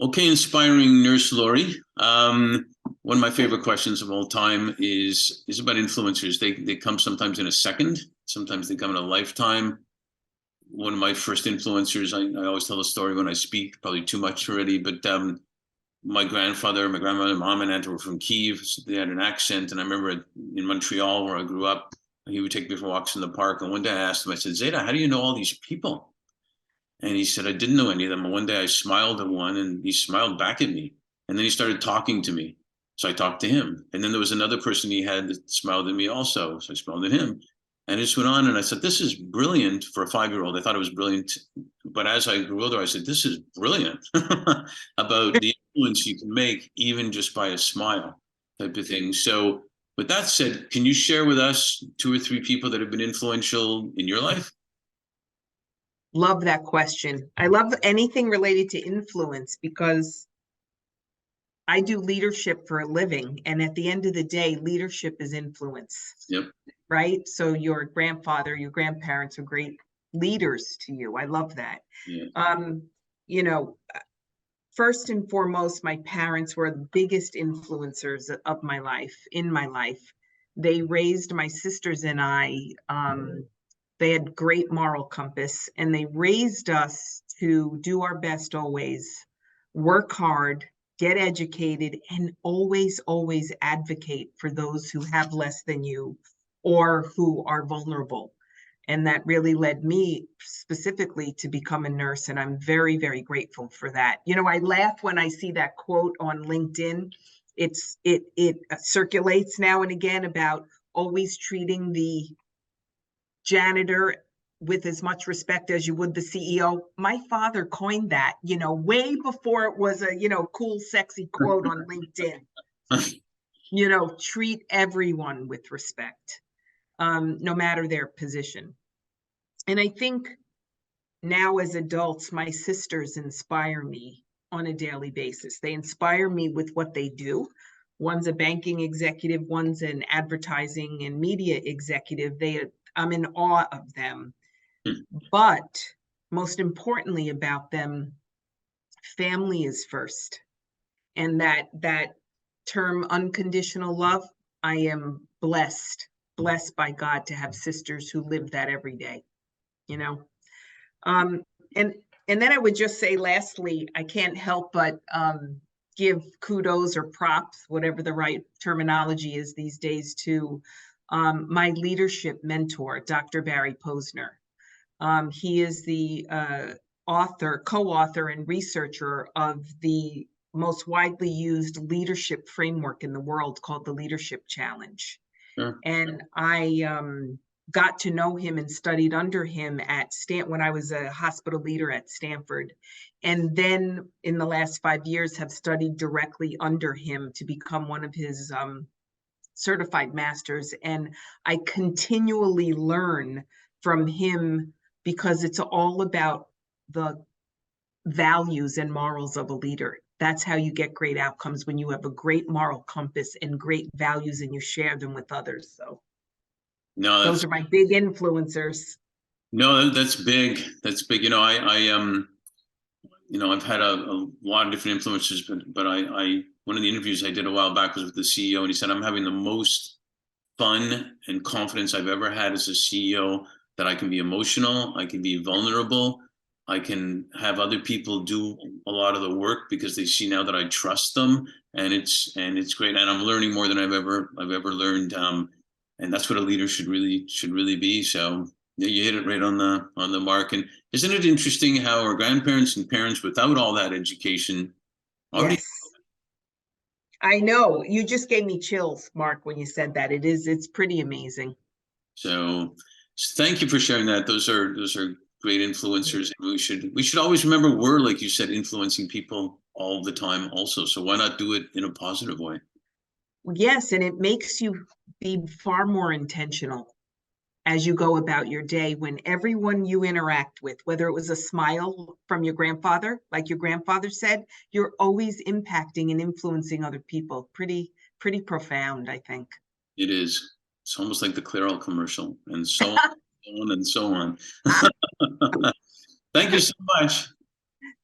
Okay, inspiring nurse Lori. One of my favorite questions of all time is about influencers. They come sometimes in a second, sometimes they come in a lifetime. One of my first influencers, I always tell the story when I speak, probably too much already, but my grandfather, my grandmother, mom and aunt were from Kyiv. So they had an accent. And I remember in Montreal where I grew up, he would take me for walks in the park. And one day I asked him, I said, Zeta, how do you know all these people? And he said, I didn't know any of them. And one day I smiled at one and he smiled back at me. And then he started talking to me. So I talked to him. And then there was another person he had that smiled at me also. So I smiled at him. And it just went on. And I said, this is brilliant for a 5-year-old. I thought it was brilliant. But as I grew older, I said, this is brilliant about the influence you can make even just by a smile type of thing. So with that said, can you share with us 2 or 3 people that have been influential in your life? Love that question. I love anything related to influence because I do leadership for a living. And at the end of the day, leadership is influence. Yep. Right? So your grandfather, your grandparents are great leaders to you. I love that. Yeah. You know, first and foremost, my parents were the biggest influencers of my life, in my life. They raised my sisters and I. They had great moral compass, and they raised us to do our best always, work hard, get educated, and always, always advocate for those who have less than you or who are vulnerable. And that really led me specifically to become a nurse. And I'm very, very grateful for that. You know, I laugh when I see that quote on LinkedIn. It circulates now and again about always treating the janitor with as much respect as you would the CEO. My father coined that, way before it was a, cool, sexy quote on LinkedIn. Treat everyone with respect, no matter their position. And I think now as adults, my sisters inspire me on a daily basis. They inspire me with what they do. One's a banking executive, one's an advertising and media executive. I'm in awe of them. But most importantly about them, family is first. And that term unconditional love, I am blessed by God to have sisters who live that every day, And then I would just say, lastly, I can't help but give kudos or props, whatever the right terminology is these days, to my leadership mentor, Dr. Barry Posner. He is the co-author and researcher of the most widely used leadership framework in the world called the Leadership Challenge. Sure. And I got to know him and studied under him when I was a hospital leader at Stanford. And then in the last 5 years have studied directly under him to become one of his certified masters. And I continually learn from him because it's all about the values and morals of a leader. That's how you get great outcomes, when you have a great moral compass and great values and you share them with others. So those are my big influencers. No, that's big. That's big. I've had a lot of different influencers, but one of the interviews I did a while back was with the CEO, and he said, I'm having the most fun and confidence I've ever had as a CEO, that I can be emotional, I can be vulnerable, I can have other people do a lot of the work because they see now that I trust them, and it's great. And I'm learning more than I've ever learned. And that's what a leader should really be. So yeah, you hit it right on the mark. And isn't it interesting how our grandparents and parents, without all that education, already. Yes. I know. You just gave me chills, Mark, when you said that. It's pretty amazing. So thank you for sharing that. Those are great influencers. And we should always remember we're, like you said, influencing people all the time also. So why not do it in a positive way? Yes, and it makes you be far more intentional as you go about your day, when everyone you interact with, whether it was a smile from your grandfather, like your grandfather said, you're always impacting and influencing other people. Pretty profound, I think. It is. It's almost like the Clairol commercial, and so on and so on. Thank you so much.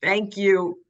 Thank you.